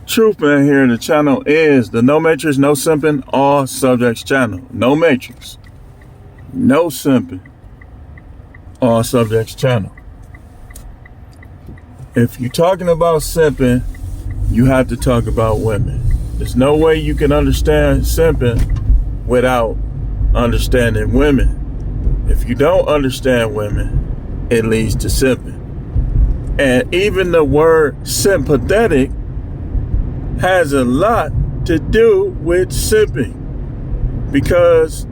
Truth Man here. The channel is the No Matrix, No Simping, All Subjects channel. No Matrix, no simping, All Subjects channel. If you're talking about simping, you have to talk about women. There's no way you can understand simping without understanding women. If you don't understand women, it leads to simping. And even the word sympathetic has a lot to do with simping, because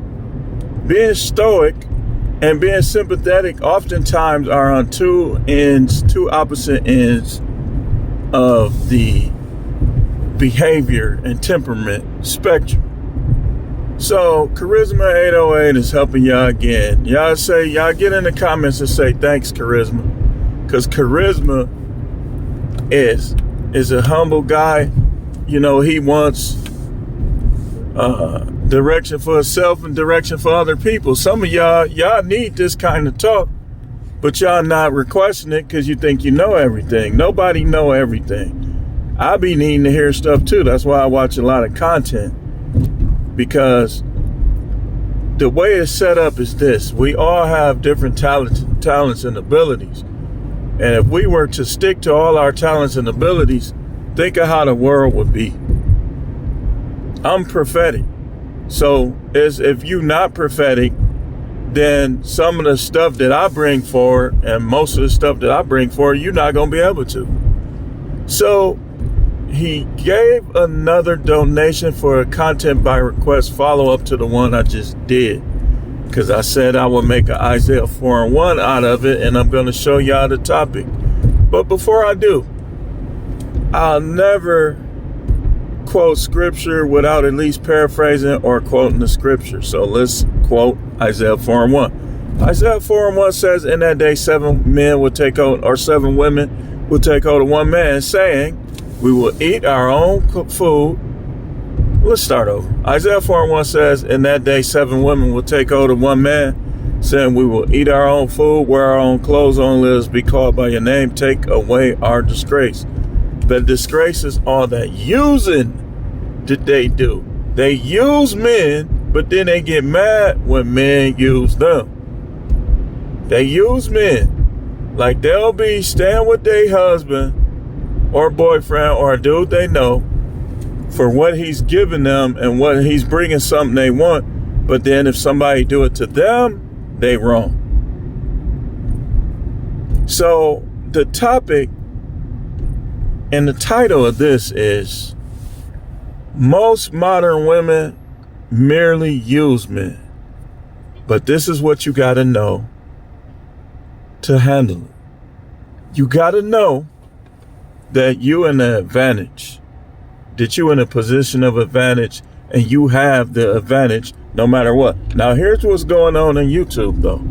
being stoic and being sympathetic oftentimes are on two opposite ends of the behavior and temperament spectrum. So Charisma 808 is helping y'all again. Y'all get in the comments and say thanks, Charisma, because Charisma is a humble guy. You know, he wants direction for himself and direction for other people. Some of y'all need this kind of talk, but y'all not requesting it because you think you know everything. Nobody know everything. I be needing to hear stuff too. That's why I watch a lot of content, because the way it's set up is this: we all have different talents and abilities, and if we were to stick to all our talents and abilities, think of how the world would be. I'm prophetic. So if you're not prophetic, then some of the stuff that I bring forward and most of the stuff that I bring forward, you're not going to be able to. So he gave another donation for a content by request follow-up to the one I just did, because I said I would make an Isaiah 4:1 out of it, and I'm going to show y'all the topic. But before I do, I'll never quote scripture without at least paraphrasing or quoting the scripture. So let's quote Isaiah 4:1. Isaiah 4:1 says, "In that day 7 men will take hold, or 7 women will take hold of one man, saying, we will eat our own food." Let's start over. Isaiah 4:1 says, "In that day 7 women will take hold of one man, saying, we will eat our own food, wear our own clothes, only let us be called by your name, take away our disgrace." The disgrace is all that using that they do. They use men, but then they get mad when men use them. They use men. Like they'll be staying with their husband or boyfriend or a dude they know for what he's giving them and what he's bringing something they want. But then if somebody do it to them, they wrong. So the topic and the title of this is, most modern women merely use men. But this is what you got to know to handle it. You got to know that you in the advantage, that you in a position of advantage, and you have the advantage no matter what. Now here's what's going on YouTube though.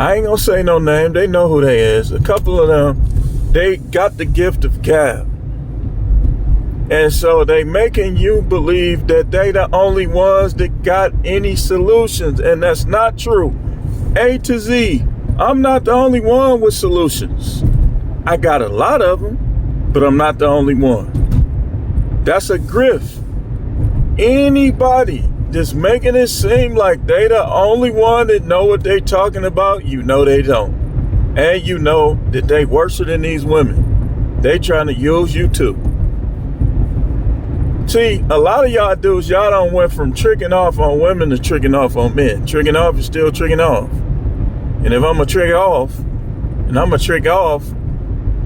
I ain't gonna say no name. They know who they is. A couple of them, they got the gift of gab. And so they making you believe that they the only ones that got any solutions. And that's not true. A to Z, I'm not the only one with solutions. I got a lot of them, but I'm not the only one. That's a grift. Anybody that's making it seem like they the only one that know what they talking about, you know they don't. And you know that they worse than these women. They trying to use you too. See, a lot of y'all dudes, y'all done went from tricking off on women to tricking off on men. Tricking off is still tricking off. And if I'm going to trick off, and I'm going to trick off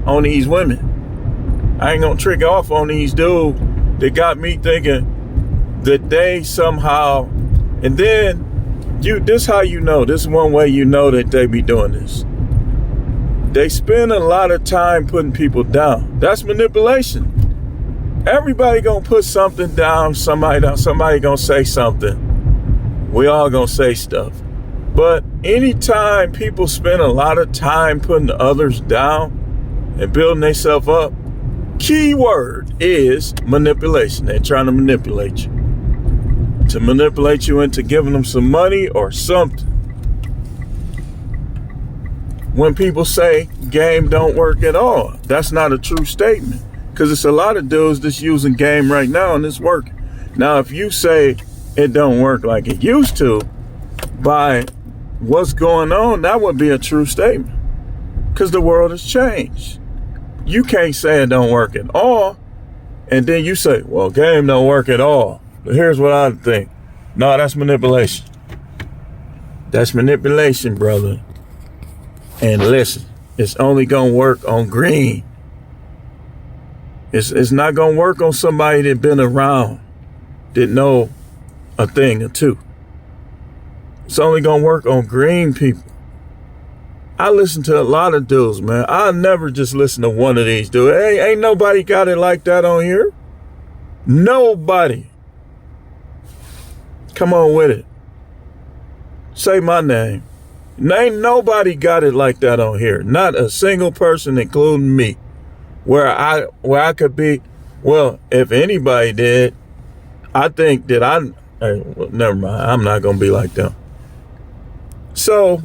on these women, I ain't going to trick off on these dudes that got me thinking that they somehow, and then this how you know, this is one way you know that they be doing this. They spend a lot of time putting people down. That's manipulation. Everybody gonna put something down, somebody gonna say something. We all gonna say stuff. But anytime people spend a lot of time putting others down and building themselves up, key word is manipulation. They're trying to manipulate you. To manipulate you into giving them some money or something. When people say game don't work at all, that's not a true statement. Because it's a lot of dudes that's using game right now and it's working. Now, if you say it don't work like it used to, by what's going on, that would be a true statement. Because the world has changed. You can't say it don't work at all, and then you say, well, game don't work at all. But here's what I think. No, that's manipulation. That's manipulation, brother. And listen, it's only going to work on green. It's not going to work on somebody that been around, that know a thing or two. It's only going to work on green people. I listen to a lot of dudes, man. I never just listen to one of these dudes. Hey, ain't nobody got it like that on here. Nobody. Come on with it. Say my name. Ain't nobody got it like that on here. Not a single person, including me. Where I could be, well, if anybody did, I think that well, never mind. I'm not going to be like them. So,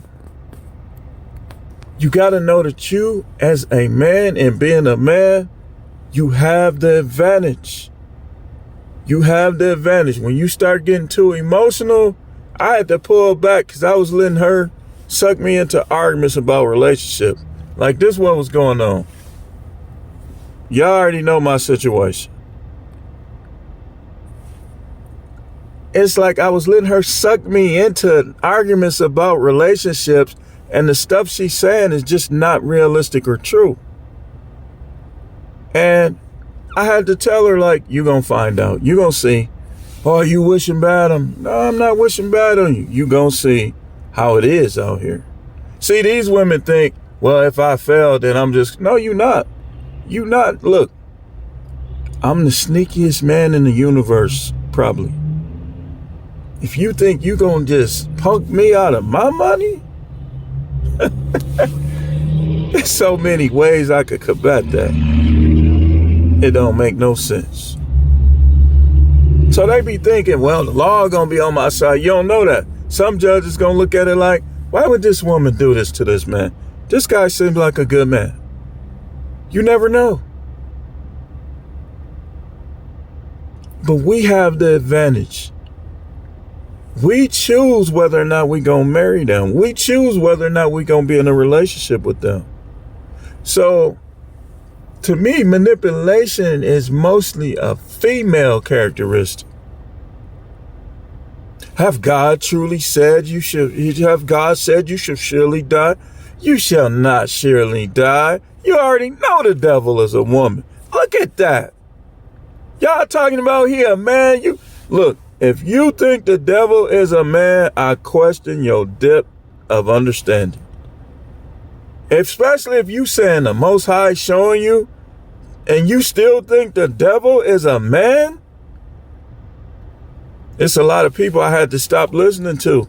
you got to know that you, as a man and being a man, you have the advantage. You have the advantage. When you start getting too emotional, I had to pull back because I was letting her suck me into arguments about relationship. Like this one was going on. Y'all already know my situation. It's like I was letting her suck me into arguments about relationships, and the stuff she's saying is just not realistic or true. And I had to tell her, like, you gonna find out. You gonna see. Oh, you wishing bad on me? No, I'm not wishing bad on you. You gonna see how it is out here. See, these women think, well, if I fail, then I'm just, no, you not. You not. Look, I'm the sneakiest man in the universe, probably. If you think you gonna just punk me out of my money, there's so many ways I could combat that. It don't make no sense. So they be thinking, well, the law gonna be on my side. You don't know that. Some judges gonna look at it like, why would this woman do this to this man? This guy seems like a good man. You never know. But we have the advantage. We choose whether or not we gonna marry them. We choose whether or not we gonna be in a relationship with them. So, to me, manipulation is mostly a female characteristic. Have God truly said you should? Have God said you should surely die? You shall not surely die. You already know the devil is a woman. Look at that. Y'all talking about here, man. You look. If you think the devil is a man, I question your depth of understanding. Especially if you saying the Most High showing you, and you still think the devil is a man. It's a lot of people I had to stop listening to,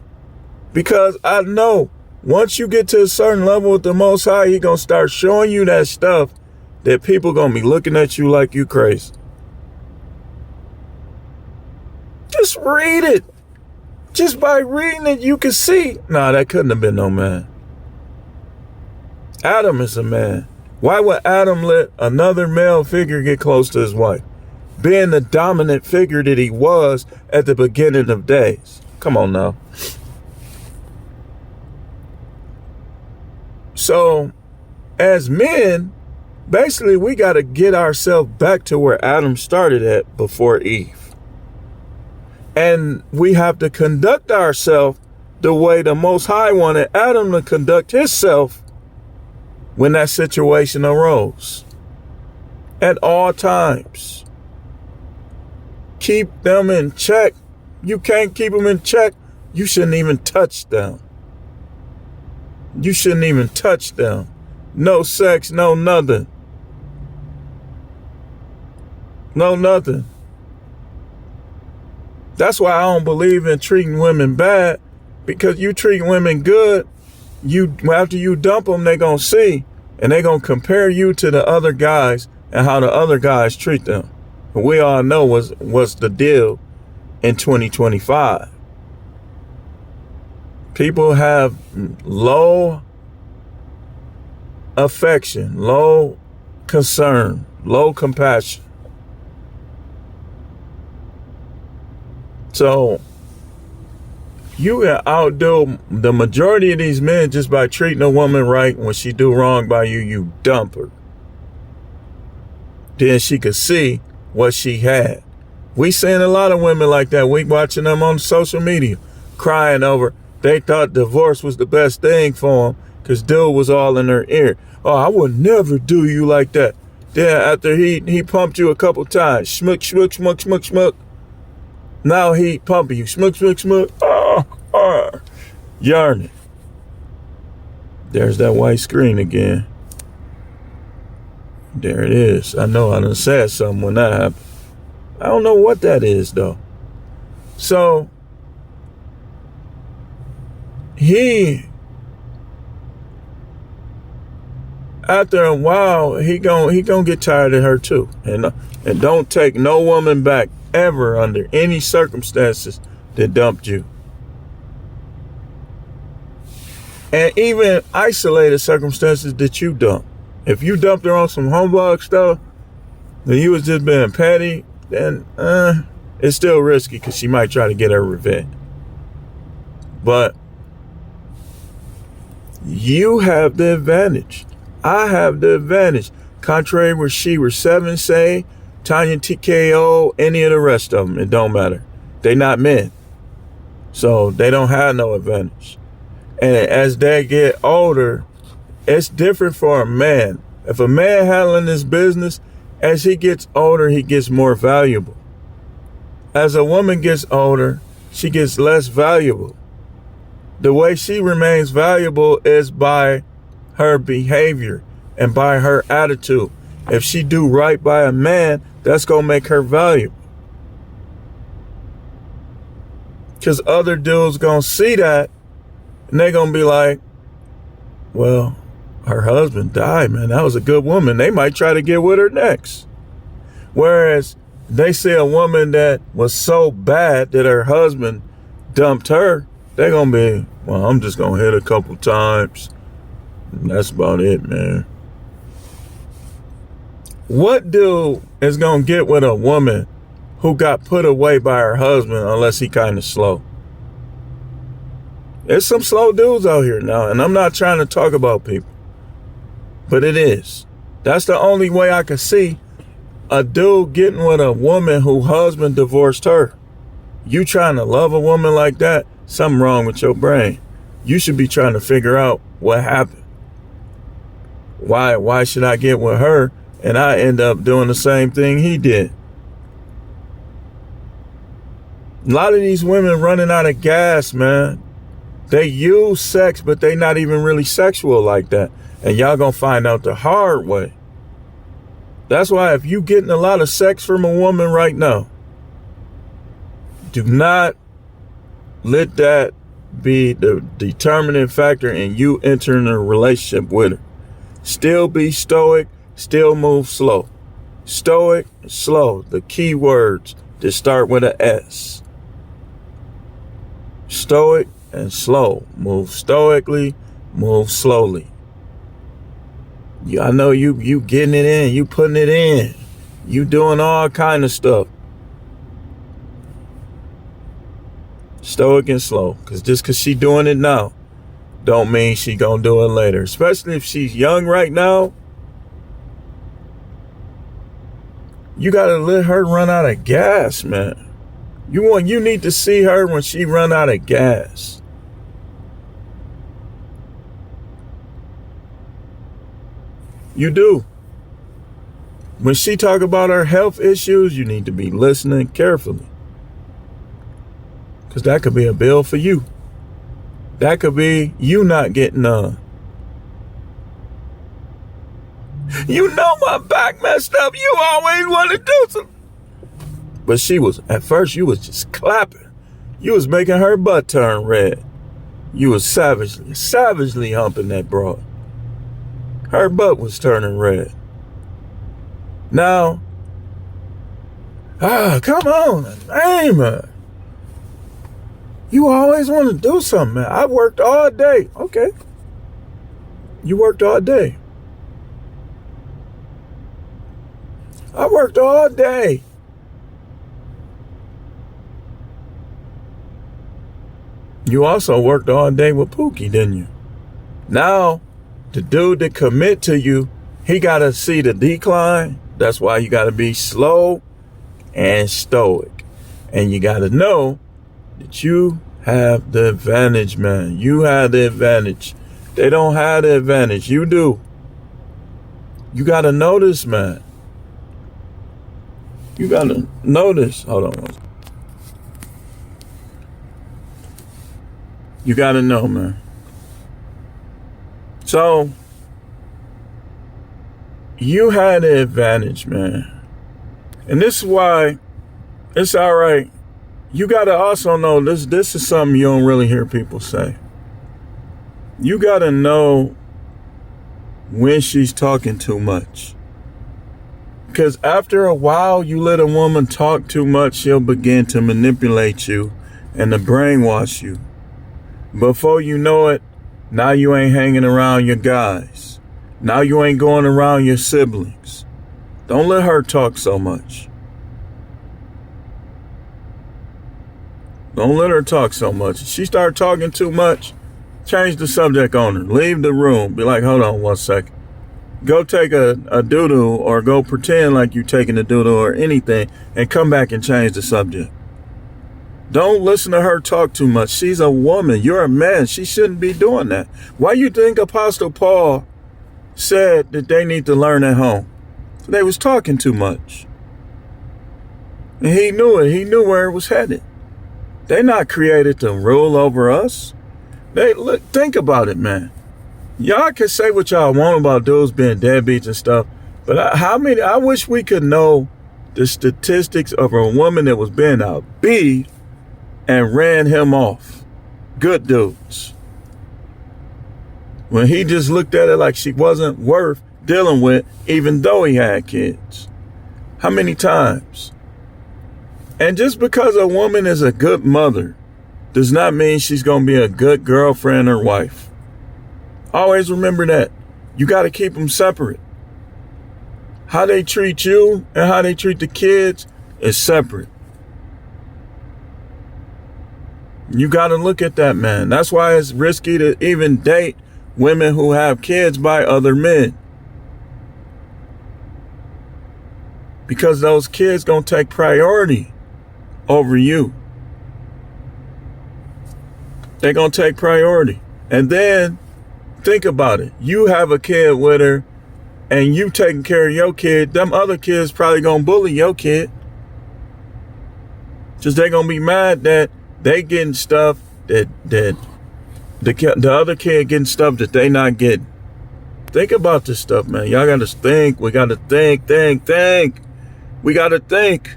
because I know once you get to a certain level with the Most High, He gonna start showing you that stuff that people gonna be looking at you like you crazy. Just read it. Just by reading it, you can see. Nah, that couldn't have been no man. Adam is a man. Why would Adam let another male figure get close to his wife? Being the dominant figure that he was at the beginning of days. Come on now. So, as men, basically we got to get ourselves back to where Adam started at before Eve. And we have to conduct ourselves the way the Most High wanted Adam to conduct himself when that situation arose. At all times. Keep them in check. You can't keep them in check. You shouldn't even touch them. You shouldn't even touch them. No sex, no nothing. No nothing. That's why I don't believe in treating women bad, because you treat women good, after you dump them, they're going to see, and they're going to compare you to the other guys and how the other guys treat them. And we all know what's the deal in 2025. People have low affection, low concern, low compassion. So you can outdo the majority of these men just by treating a woman right. When she do wrong by you, you dump her. Then she could see what she had. We seeing a lot of women like that. We watching them on social media crying over they thought divorce was the best thing for them because dude was all in her ear. Oh, I would never do you like that. Then after he pumped you a couple times, schmuck, schmuck, schmuck, schmuck, schmuck. Now he pumping you, schmuck, schmuck, schmuck. Yarning. There's that white screen again. There it is. I know I done said something when that happened. I don't know what that is though. So he, after a while, he gonna get tired of her too, and don't take no woman back ever under any circumstances that dumped you, and even isolated circumstances that you dumped. If you dumped her on some humbug stuff, then you was just being petty, then it's still risky because she might try to get her revenge. But you have the advantage. I have the advantage. Contrary what Sheba 7 say, Tanya TKO, any of the rest of them, it don't matter. They not men. So they don't have no advantage. And as they get older, it's different for a man. If a man handling this business, as he gets older, he gets more valuable. As a woman gets older, she gets less valuable. The way she remains valuable is by her behavior and by her attitude. If she do right by a man, that's going to make her valuable. Because other dudes going to see that and they're going to be like, well, her husband died, man. That was a good woman. They might try to get with her next. Whereas they see a woman that was so bad that her husband dumped her, they're going to be, well, I'm just going to hit a couple times. And that's about it, man. What dude is going to get with a woman who got put away by her husband unless he kind of slow? There's some slow dudes out here now, and I'm not trying to talk about people, but it is. That's the only way I can see a dude getting with a woman whose husband divorced her. You trying to love a woman like that, something wrong with your brain. You should be trying to figure out what happened. Why should I get with her and I end up doing the same thing he did? A lot of these women running out of gas, man. They use sex, but they not even really sexual like that. And y'all gonna find out the hard way. That's why if you getting a lot of sex from a woman right now, do not let that be the determining factor in you entering a relationship with her. Still be stoic, still move slow. Stoic, slow, the key words that start with an S. Stoic and slow. Move stoically, move slowly. I know you getting it in, you putting it in, you doing all kind of stuff. Stoic and slow, because just because she doing it now don't mean she gonna do it later. Especially if she's young right now. You gotta let her run out of gas, man. You need to see her when she run out of gas. You do. When she talk about her health issues, you need to be listening carefully. Because that could be a bill for you. That could be you not getting none. You know my back messed up. You always want to do something. But at first you was just clapping. You was making her butt turn red. You was savagely humping that broad. Her butt was turning red. Now, come on, hey man. You always want to do something, man. I worked all day. Okay. You worked all day. I worked all day. You also worked all day with Pookie, didn't you? Now, the dude that commit to you, he got to see the decline. That's why you got to be slow and stoic. And you got to know that you have the advantage, man. You have the advantage. They don't have the advantage. You do. You got to know this, man. You got to know this. Hold on. You got to know, man. So, you had the advantage, man. And this is why it's all right. You got to also know this is something you don't really hear people say. You got to know when she's talking too much. Because after a while, you let a woman talk too much, she'll begin to manipulate you and to brainwash you. Before you know it, now you ain't hanging around your guys. Now you ain't going around your siblings. Don't let her talk so much. Don't let her talk so much. If she start talking too much, change the subject on her. Leave the room. Be like, hold on 1 second. Go take a doo-doo or go pretend like you taking a doo-doo or anything and come back and change the subject. Don't listen to her talk too much. She's a woman. You're a man. She shouldn't be doing that. Why you think Apostle Paul said that they need to learn at home? They was talking too much. And he knew it. He knew where it was headed. They not created to rule over us. Think about it, man. Y'all can say what y'all want about dudes being deadbeats and stuff, but I wish we could know the statistics of a woman that was being outbeat and ran him off. Good dudes. When he just looked at her like she wasn't worth dealing with, even though he had kids. How many times? And just because a woman is a good mother does not mean she's going to be a good girlfriend or wife. Always remember that. You got to keep them separate. How they treat you and how they treat the kids is separate. You got to look at that, man. That's why it's risky to even date women who have kids by other men. Because those kids going to take priority over you. They're going to take priority. And then think about it. You have a kid with her and you taking care of your kid. Them other kids probably going to bully your kid. Just they going to be mad that they getting stuff that the other kid getting stuff that they not getting. Think about this stuff, man. Y'all got to think. We got to think. We got to think.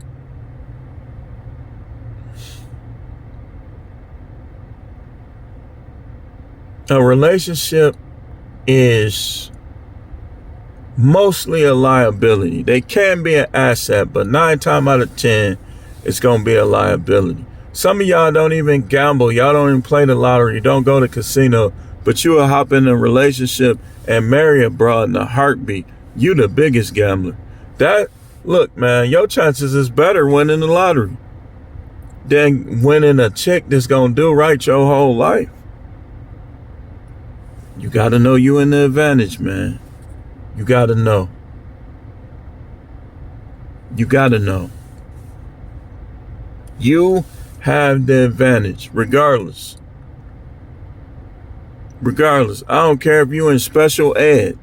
A relationship is mostly a liability. They can be an asset, but 9 times out of 10, it's going to be a liability. Some of y'all don't even gamble. Y'all don't even play the lottery. Don't go to casino, but you will hop in a relationship and marry a broad in a heartbeat. You the biggest gambler. Look, man, your chances is better winning the lottery than winning a chick that's going to do right your whole life. You got to know you in the advantage, man. You got to know. You got to know. You have the advantage, regardless. Regardless. I don't care if you in special ed.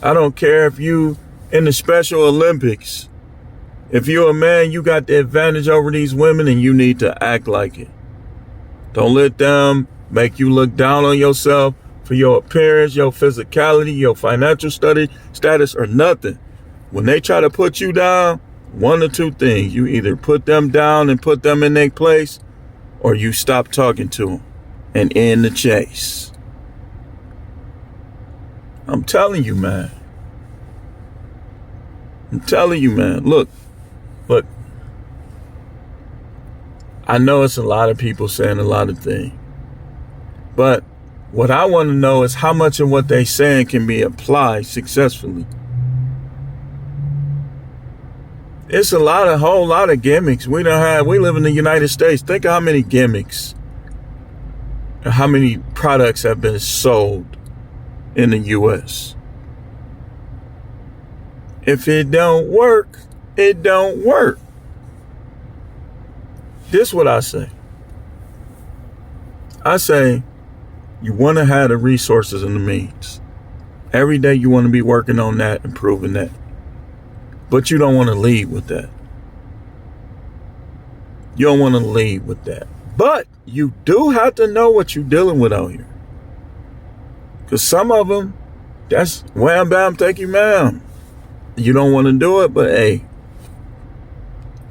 I don't care if you in the Special Olympics. If you're a man, you got the advantage over these women and you need to act like it. Don't let them make you look down on yourself for your appearance, your physicality, your financial status, or nothing. When they try to put you down, one or two things. You either put them down and put them in their place, or you stop talking to them and end the chase. I'm telling you, man. I'm telling you, man. Look. I know it's a lot of people saying a lot of things, but what I want to know is how much of what they saying can be applied successfully. It's a whole lot of gimmicks. We live in the United States. Think of how many gimmicks, how many products have been sold in the US. If it don't work, it don't work. This is what I say. I say, you want to have the resources and the means. Every day you want to be working on that, improving that. But you don't want to lead with that. You don't want to lead with that. But you do have to know what you're dealing with out here. Because some of them, that's wham, bam, thank you, ma'am. You don't want to do it, but hey.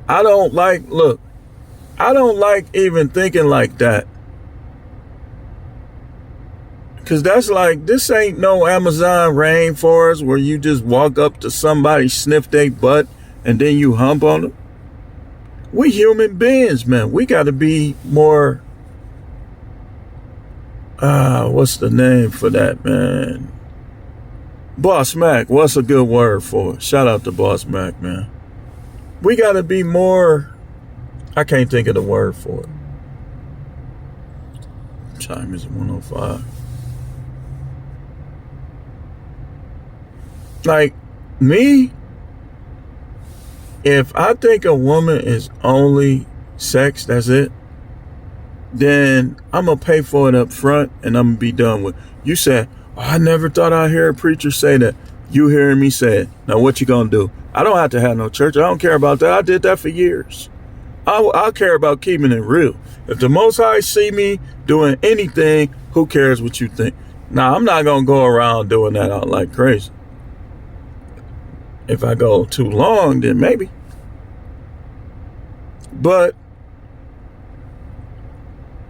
I don't like even thinking like that. Because that's like, this ain't no Amazon rainforest where you just walk up to somebody, sniff their butt, and then you hump on them. We human beings, man. We got to be more, what's the name for that, man? Boss Mac, what's a good word for it? Shout out to Boss Mac, man. We got to be more, I can't think of the word for it. Time is 1:05. Like me, if I think a woman is only sex, that's it, then I'm going to pay for it up front and I'm going to be done with it. You said, oh, I never thought I'd hear a preacher say that. You hearing me say it. Now what you going to do? I don't have to have no church. I don't care about that. I did that for years. I care about keeping it real. If the Most High see me doing anything, who cares what you think? Now, I'm not going to go around doing that out like crazy. If I go too long, then maybe. But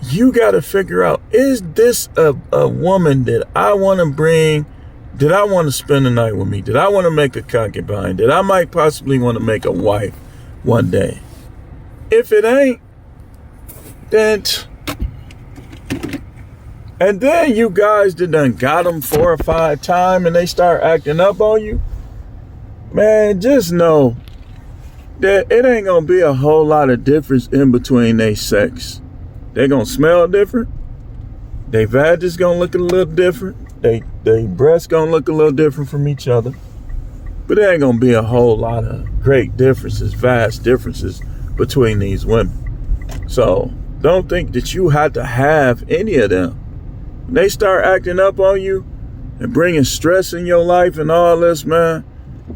you got to figure out, is this a woman that I want to bring? Did I want to spend the night with me? Did I want to make a concubine? Did I might possibly want to make a wife one day? If it ain't, then... And then you guys that done got them 4 or 5 times and they start acting up on you. Man, just know that it ain't gonna be a whole lot of difference in between they sex. They gonna smell different. They vag is gonna look a little different. They breasts gonna look a little different from each other. But there ain't gonna be a whole lot of great differences, vast differences between these women. So don't think that you have to have any of them. When they start acting up on you and bringing stress in your life and all this, man,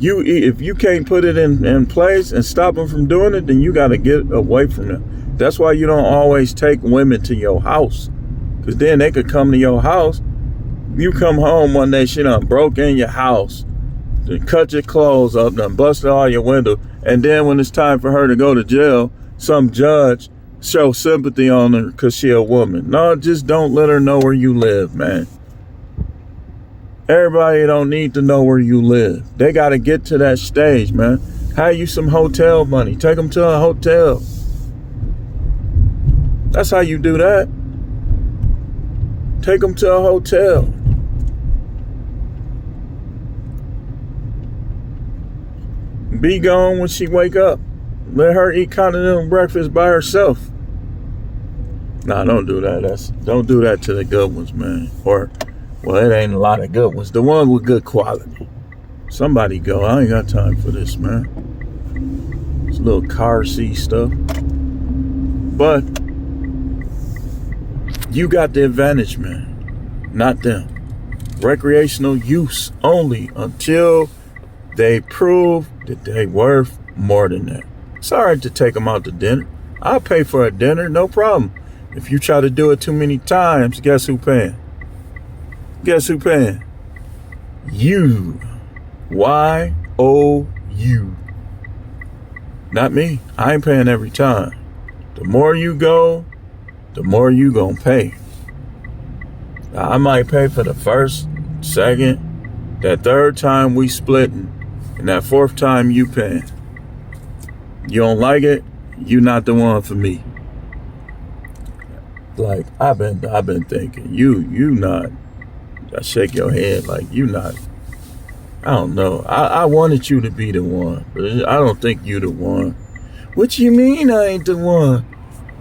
if you can't put it in place and stop them from doing it, then you got to get away from them. That's why you don't always take women to your house, because then they could come to your house. You come home one day, she done broke in your house, then cut your clothes up, done busted all your windows, and then when it's time for her to go to jail, some judge show sympathy on her because she a woman. No, just don't let her know where you live, man. Everybody don't need to know where you live. They got to get to that stage, man. Hire you some hotel money. Take them to a hotel. That's how you do that. Take them to a hotel. Be gone when she wake up. Let her eat continental breakfast by herself. Nah, don't do that. Don't do that to the good ones, man. Well, it ain't a lot of good ones. The ones with good quality. Somebody go. I ain't got time for this, man. It's little car seat stuff. But you got the advantage, man. Not them. Recreational use only until they prove that they worth more than that. It's all right to take them out to dinner. I'll pay for a dinner, no problem. If you try to do it too many times, guess who paying? Guess who paying? You. Y-O-U. Not me. I ain't paying every time. The more you go, the more you gonna pay. Now, I might pay for the first, second, that third time we splitting, and that fourth time you paying. You don't like it? You not the one for me. Like I've been thinking, you not. I shake your head like you not I don't know. I wanted you to be the one, but I don't think you the one. What you mean I ain't the one?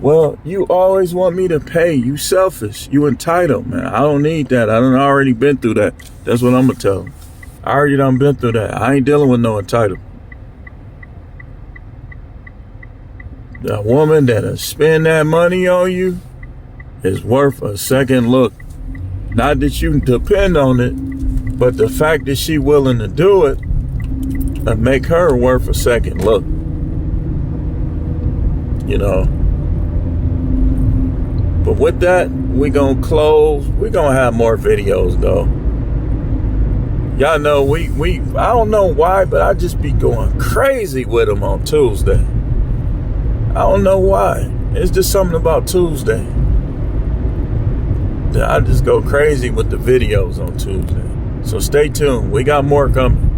Well, you always want me to pay. You selfish. You entitled, man. I don't need that. I done already been through that. That's what I'm gonna tell him. I already done been through that. I ain't dealing with no entitled. The woman that'll spend that money on you is worth a second look. Not that you depend on it, but the fact that she willing to do it and make her worth a second look. You know. But with that, we gonna close. We gonna have more videos though. Y'all know we I don't know why, but I just be going crazy with them on Tuesday. I don't know why. It's just something about Tuesday that I just go crazy with the videos on Tuesday. So stay tuned. We got more coming.